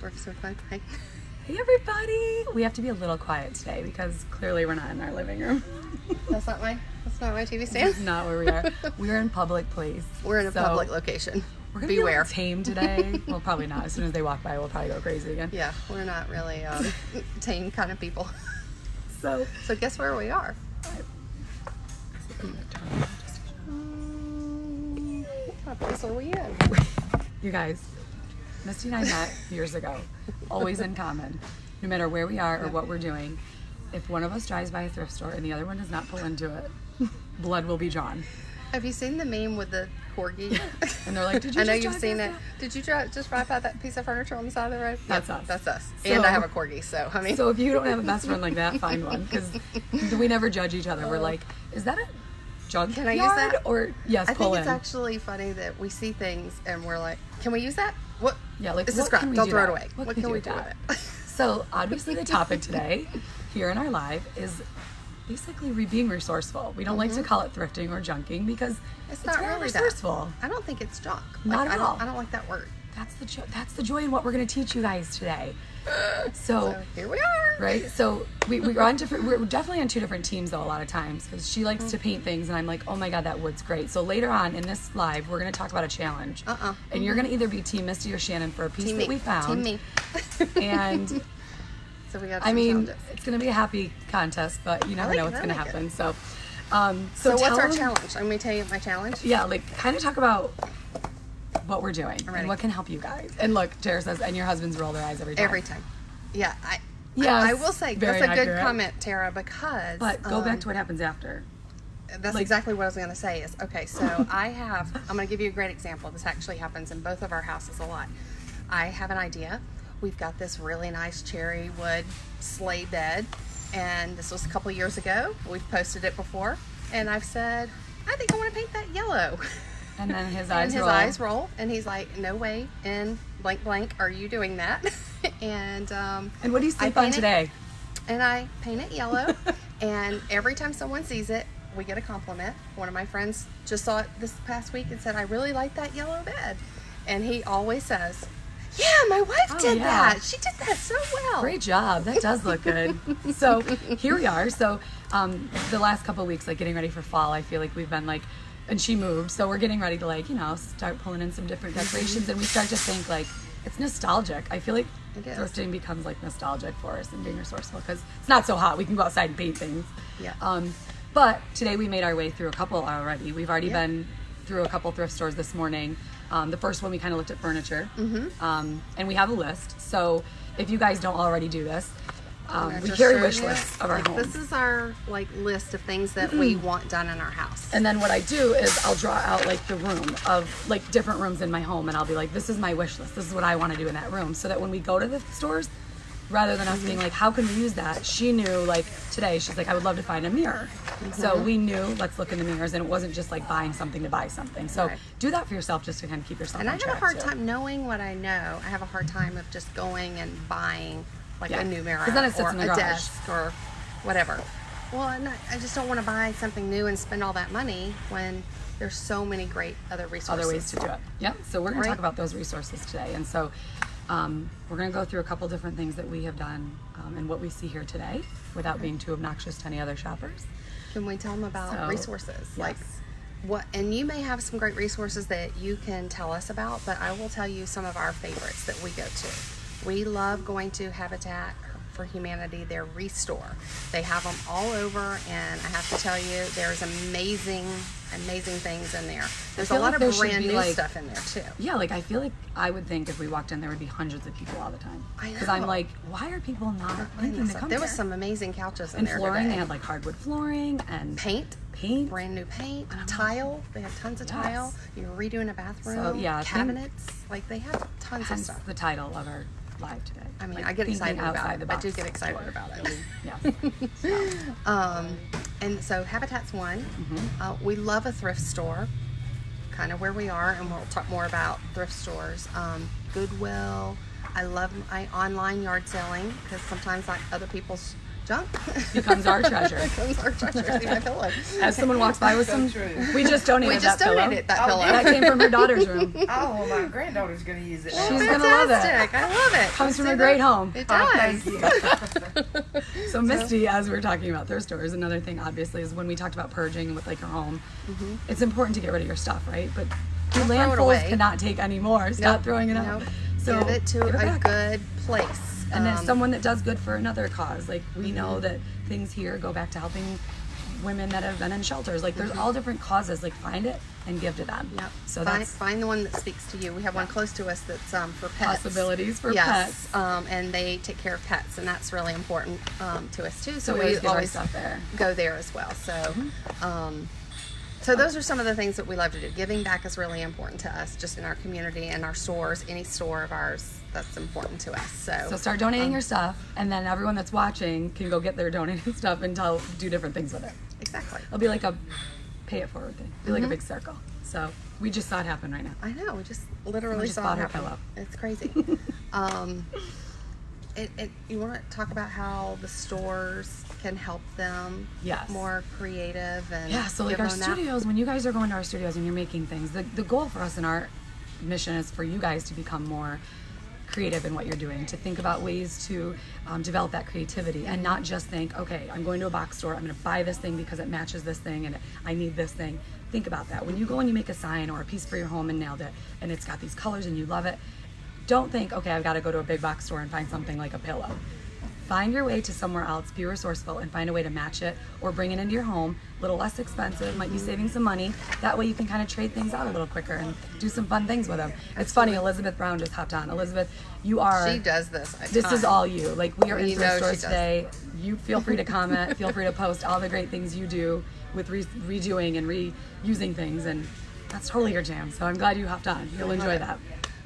We're so fun. Hi. Hey everybody! We have to be a little quiet today because clearly we're not in our living room. That's not my TV This stand. is not where we are. We're in public place. We're in a So public location. We're gonna Beware. be tame today. Well, probably not. As soon as they walk by, we'll probably go crazy again. Yeah, we're not really tame kind of people. So, So guess where we are? What place are we in? you guys, Misty and I met years ago. Always in common. No matter where we are or what we're doing, if one of us drives by a thrift store and the other one does not pull into it, blood will be drawn. Have you seen the meme with the corgi? And they're like, did you I know just you've drive seen past it. Did you just drive by that piece of furniture on the side of the road? That's Yep, us. That's us. So- And I have a corgi, so I mean. So if you don't have a best friend like that, find one, because we never judge each other. We're like, is that a junk Can I use yard? that? Or yes, I pull think it's in. actually funny that we see things and we're like, can we use that? What? Yeah, like, This is what crap. can we Don't do throw it that? away. What can can we do do with with it? So obviously the topic today here in our live is basically being resourceful. We don't like to call it thrifting or junking because It's not very really that. resourceful. I don't think it's junk. Not at all. I don't like that word. That's the joy in what we're going to teach you guys today. So here we are. Right? So we're on different. We're definitely on two different teams though. A lot of times because she likes to paint things, and I'm like, oh my god, that wood's great. So later on in this live, we're going to talk about a challenge, and you're going to either be Team Misty or Shannon for a piece Team that me. we found. Team me. And So we got. I some mean, challenges. it's going to be a happy contest, but you never like know it. what's I going to like happen. it. So, So what's tell our them- challenge? I'm going to tell you my challenge. Yeah, like kind of talk about what we're doing ready. and what can help you guys. And look, Tara says, and your husband's roll their eyes every time. Every time. Yeah. Yes, I will say very that's a good accurate. comment, Tara, because. But go back to what happens after. That's like- exactly what I was going to say is, okay, so I'm going to give you a great example. This actually happens in both of our houses a lot. I have an idea. We've got this really nice cherry wood sleigh bed, and this was a couple years ago. We've posted it before, and I've said, I think I want to paint that yellow. And then his And eyes his roll. eyes roll, and he's like, no way in blank blank are you doing that. And And what do you I sleep on paint it- today? and I paint it yellow, and every time someone sees it, we get a compliment. One of my friends just saw it this past week and said, I really like that yellow bed. And he always says, yeah, my wife did yeah. that. She did that so well. Great job. That does look good. So here we are. So the last couple of weeks, like getting ready for fall, I feel like we've been like, and she moved. So we're getting ready to like, start pulling in some different decorations. And we start to think like, it's nostalgic. I feel like It is. thrifting becomes like nostalgic for us and being resourceful because it's not so hot. We can go outside and paint things. Yeah. But today we made our way through a couple already. We've already Yeah. been through a couple thrift stores this morning. The first one we kind of looked at furniture, and we have a list. So if you guys don't already do this, I'm we just carry showing wish you, lists of our like, homes. This is our list of things that we want done in our house. And then what I do is I'll draw out like the room of like different rooms in my home, and I'll be like, this is my wish list. This is what I want to do in that room, so that when we go to the stores, rather than us being like, how can we use that? She knew, like today, she's like, I would love to find a mirror. So we knew, let's look in the mirrors, and it wasn't just like buying something to buy something. So Right. do that for yourself just to kind of keep yourself And I on have a track, hard too. time knowing what I know. I have a hard time of just going and buying like Yeah. a new mirror 'Cause then it sits or in the a garage. desk or whatever. Well, and I just don't want to buy something new and spend all that money when there's so many great other resources. Other ways to do it. Yep. So we're going to Right. talk about those resources today. And so we're going to go through a couple different things that we have done and what we see here today without being too obnoxious to any other shoppers. Can we tell them about So, resources? yes. Like what? And you may have some great resources that you can tell us about, but I will tell you some of our favorites that we go to. We love going to Habitat for Humanity, their Restore. They have them all over, and I have to tell you, there's amazing things in there. There's a feel lot like of there should brand be, new like- stuff in there too. Yeah, like I feel like I would think if we walked in there would be hundreds of people all the time. I Because I'm know. like, why are people not thinking to come There was here? some amazing couches in And there flooring, today. they had like hardwood flooring and paint, brand new paint, tile. They have tons of Yes. tile. You're redoing a bathroom, So, yeah, I think- cabinets. Like they have tons of hence stuff. the title of our live today. I mean, Like, I get thinking excited about outside it. the I do box get excited store. about it. Yeah. And so Habitat's one. Mm-hmm. We love a thrift store, kind of where we are, and we'll talk more about thrift stores. Goodwill. I love my online yard selling because sometimes like other people's junk becomes our treasure. becomes our treasure. See my pillow. As someone walks by with some, we just donated We just that pillow. donated that pillow. That came from her daughter's room. Oh, well, my granddaughter's going to use it now. She's gonna love it. Fantastic. I love it. Comes from See a that? great home. It Oh, does. thank you. So Misty, as we're talking about thrift stores, another thing obviously is when we talked about purging with like your home, it's important to get rid of your stuff, right? But your Don't throw it landfills away. cannot take any more. Stop Nope. throwing it out. Nope. So Give it to give it a back. good place. And then someone that does good for another cause. Like we know that things here go back to helping women that have been in shelters. Like there's all different causes. Like find it and give to them. Yep. So find, that's find the one that speaks to you. We have one close to us that's for pets. possibilities for Yes, pets. and they take care of pets, and that's really important to us too. So we we always get our always stuff there. go there as well. So, so those are some of the things that we love to do. Giving back is really important to us, just in our community and our stores. Any store of ours, that's important to us. So start donating your stuff, and then everyone that's watching can go get their donated stuff and do different things with it. Exactly. It'll be like a pay it forward thing. It'll be like a big circle. So we just saw it happen right now. I know. We just literally just saw bought it her happen. pillow. It's crazy. You want to talk about how the stores can help them Yes. more creative and Yeah, so like give our them that- studios, when you guys are going to our studios and you're making things, the goal for us and our mission is for you guys to become more creative in what you're doing, to think about ways to develop that creativity and not just think, okay, I'm going to a box store, I'm going to buy this thing because it matches this thing and I need this thing. Think about that. When you go and you make a sign or a piece for your home and nailed it and it's got these colors and you love it, don't think, okay, I've got to go to a big box store and find something like a pillow. Find your way to somewhere else, be resourceful, and find a way to match it or bring it into your home. A little less expensive, might be saving some money. That way you can kind of trade things out a little quicker and do some fun things with them. It's funny, Elizabeth Brown just hopped on. Elizabeth, you are... She does this. This is all you. Like, we are in You thrift know stores she does. today. You feel free to comment, feel free to post all the great things you do with redoing and reusing things, and that's totally your jam. So I'm glad you hopped on. You'll enjoy that.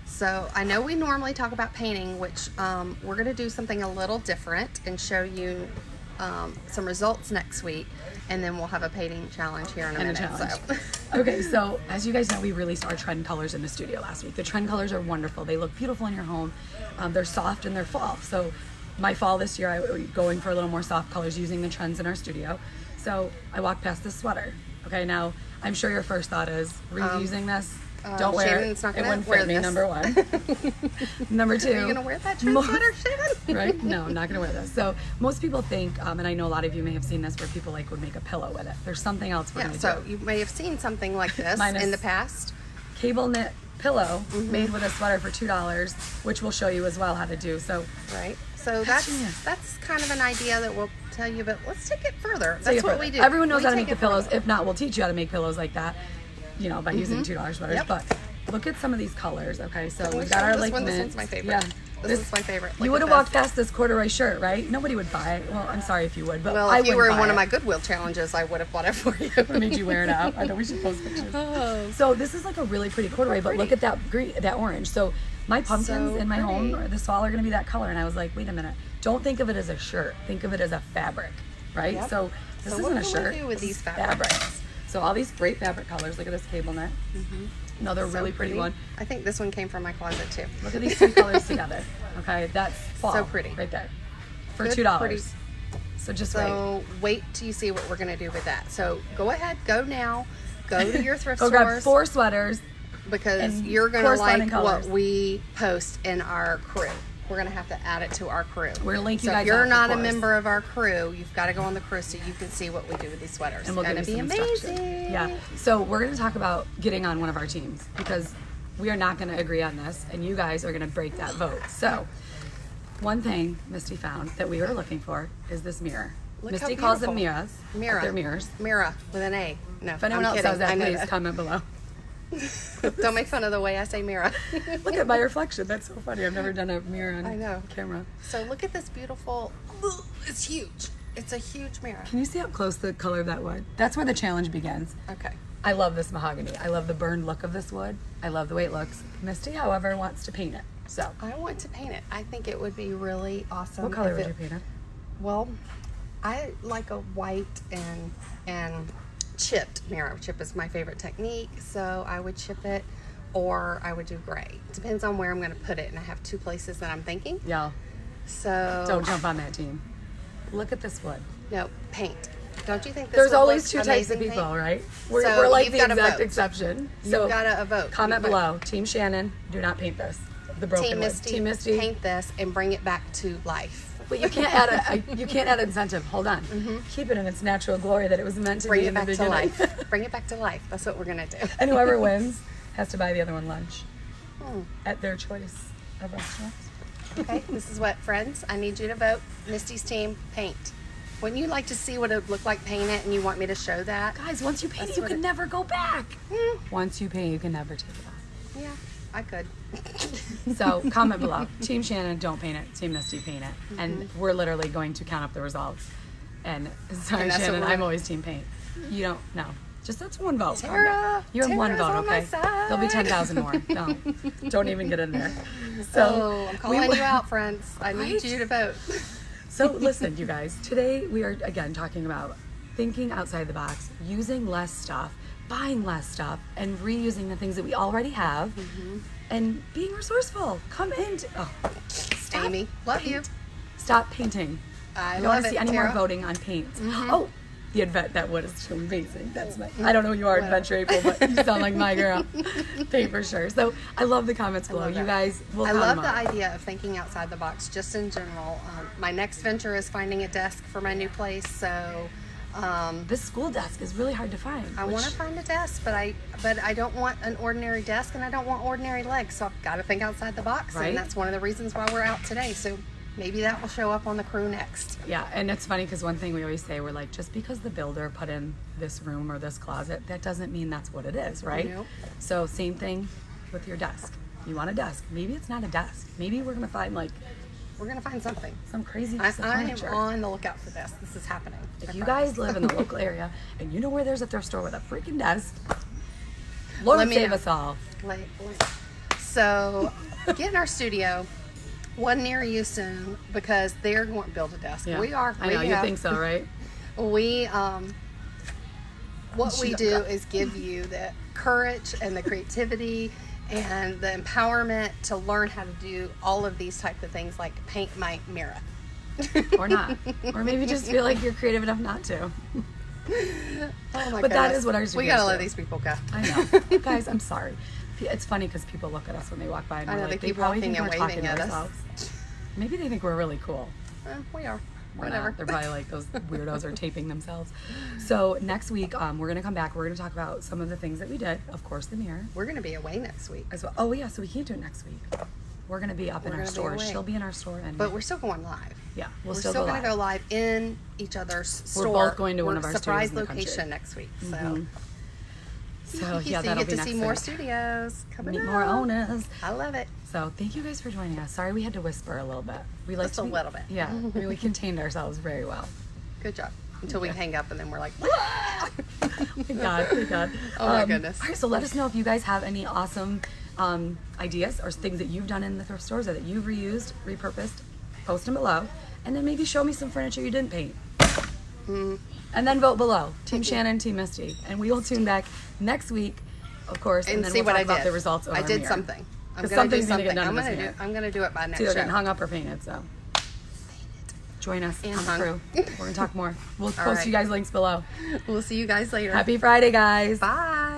So I know we normally talk about painting, which we're going to do something a little different and show you some results next week, and then we'll have a painting challenge here in a And a minute. challenge. So. Okay, so as you guys know, we released our trend colors in the studio last week. The trend colors are wonderful. They look beautiful in your home. They're soft and they're fall. So my fall this year, I was going for a little more soft colors using the trends in our studio. So I walked past this sweater. Okay, now I'm sure your first thought is reusing this. Don't wear Shannon's it. not It gonna wouldn't wear fit me, this. number one. Number two. Are you going to wear that trend sweater, Shannon? Right? No, I'm not gonna wear this. So most people think, and I know a lot of you may have seen this, where people like would make a pillow with it. There's something else we're Yeah, gonna so do. you may have seen something like this Minus- in the past. Cable knit pillow Mm-hmm. made with a sweater for $2, which we'll show you as well how to do. So Right. So genius. that's kind of an idea that we'll tell you, but let's take it further. take That's it what further. we do. Everyone knows We how to take make the it pillows. further. If not, we'll teach you how to make pillows like that. You know, by using $2 sweaters. Yep. But look at some of these colors. Okay, so Can we we've got show our this like one? This mint. one's my favorite. Yeah, This is my favorite. You Look would at have walked this. past this corduroy shirt, right? Nobody would buy it. Well, I'm sorry if you would, but Well, I if you wouldn't were in buy one it. of my Goodwill challenges, I would have bought it for you. I made you wear it out. I know we should post pictures. So this is like a really pretty corduroy, but look at that green, that orange. So my pumpkins So in my home pretty. this fall are going to be that color, and I was like, wait a minute, don't think of it as a shirt. Think of it as a fabric, right? Yep. So this So isn't what a can we shirt. do with this these is fabrics? So all these great fabric colors. Look at this cable knit. Another So really pretty one. I think this one came from my closet too. Look at these two colors together. Okay, that's fall. So pretty. right there for Good, $2. pretty. So just wait. So wait till you see what we're going to do with that. So go ahead, go now, go to your thrift Go grab stores 4 sweaters. because and you're going to like corresponding colors. what we post in our crew. We're going to have to add it to our crew. We're gonna link you so guys if you're up, of not a course. member of our crew, you've got to go on the crew so you can see what we do with these sweaters. And we'll it's give going you to be some instruction. amazing. Yeah. So we're going to talk about getting on one of our teams because we are not going to agree on this, and you guys are going to break that vote. So one thing Misty found that we were looking for is this mirror. Look Misty how calls them beautiful. mirrors. Mirror. They're mirrors. Mira with an A. No, If anyone I'm else kidding. says that, I know please that. comment below. Don't make fun of the way I say Mira. Look at my reflection. That's so funny. I've never done a mirror on I know. camera. So look at this beautiful. It's huge. It's a huge mirror. Can you see how close the color of that wood? That's where the challenge begins. Okay. I love this mahogany. I love the burned look of this wood. I love the way it looks. Misty, however, wants to paint it. So, I want to paint it. I think it would be really awesome. what color if would you it- paint it? Well, I like a white and chipped mirror. Chip is my favorite technique, so I would chip it, or I would do gray. Depends on where I'm going to put it, and I have 2 places that I'm thinking. Y'all, So don't jump on that team. look at this wood. No, paint. Don't you think this There's would always look two types of amazing people, paint? right? We're So like you've the gotta exact vote. exception. You've So gotta vote. comment You vote. below. Team Shannon, do not paint this. The broken Team wood. Misty, Team Misty. paint this and bring it back to life. But you can't add you can't add incentive. Hold on. Keep it in its natural glory that it was meant to Bring be it in the back to beginning. life. Bring it back to life. That's what we're gonna do. And whoever wins has to buy the other one lunch Hmm. at their choice of restaurant. Okay, this is what, friends, I need you to vote. Misty's team, paint. Wouldn't you like to see what it would look like paint it, and you want me to show that? Guys, once you paint That's it, you what can it- never go back. Mm, Once you paint, you can never take it off. yeah, I could. So comment below. Team Shannon, don't paint it. Team Misty, paint it. And we're literally going to count up the results. And sorry, And that's what Shannon, we're- I'm always team paint. You don't know. Just that's one vote. Calm Tara, down. You have one Tara's vote, on my okay? There'll be side. 10,000 more. No, don't even get in there. So Oh, I'm calling you out, friends. I need Right? you to vote. So listen, you guys. Today we are again talking about thinking outside the box, using less stuff, buying less stuff, and reusing the things that we already have, and being resourceful. Come in. Stop Amy, love you. Stop painting. I don't love want to it, see any more Tara. voting on paint. Oh, the advent that wood is amazing. That's my. I don't know who you are, Adventure April, but you sound like my girl. Paint for sure. So I love the comments below. love You that. guys will. I count love them the up. idea of thinking outside the box, just in general. My next venture is finding a desk for my new place, so This school desk is really hard to find. I want to find a desk, but I don't want an ordinary desk, and I don't want ordinary legs, so I've got to think outside the box, Right. and that's one of the reasons why we're out today. So maybe that will show up on the crew next. Yeah, and it's funny because one thing we always say, we're like, just because the builder put in this room or this closet, that doesn't mean that's what it is, right? Nope. So same thing with your desk. You want a desk. Maybe it's not a desk. Maybe we're gonna find like We're gonna find something. some crazy I piece of am furniture. on the lookout for this. This is happening. If I you promise. guys live in the local area and you know where there's a thrift store with a freaking desk, Lord Let me save know. us all. So get in our studio. One near you soon, because they're going to build a desk. Yeah. We are. I know, you think so, right? We what we She- do is give you the courage and the creativity and the empowerment to learn how to do all of these type of things, like paint my mirror. Or not. Or maybe just feel like you're creative enough not to. Oh my But that goodness. is what our we studios gotta let do. these people go. I know. Guys, I'm sorry. It's funny because people look at us when they walk by and I we're know, like, they they keep probably walking think and we're waving talking to at us. ourselves. Maybe they think we're really cool. We are. We're Whatever. not. They're probably like those weirdos are taping themselves. So next week, we're gonna come back. We're gonna talk about some of the things that we did. Of course, the mirror We're gonna be away next week, as well. Oh yeah, so we can't do it next week. We're gonna be up in We're our gonna be stores. away. She'll be in our store, and but we're still going live. yeah, We're we'll still go going to live. go live in each other's We're store. both going to one of our surprise studios in the country. location next week. So, So so yeah, you that'll get be to next see more week. studios coming Meet up. more owners. I love it. So thank you guys for joining us. Sorry we had to whisper a little bit. We like Just to a be- little bit. Yeah, I mean, we contained ourselves very well. Good job. Until we hang up and then we're like, Thank God, thank God. Oh my goodness. All right, so let us know if you guys have any awesome ideas or things that you've done in the thrift stores or that you've reused, repurposed. Post them below, and then maybe show me some furniture you didn't paint. And then vote below, Team Shannon, Team Misty, and we will tune back next week, of course, and and then see we'll what talk I about did. the results of I our did mirror. something. I'm 'Cause gonna do something's gonna get something. done I'm in this gonna do. mirror. I'm gonna do it by It's next either show. getting hung up or painted. So join us And on the hung. crew. We're gonna talk more. We'll post right. you guys links below. We'll see you guys later. Happy Friday, guys. Bye.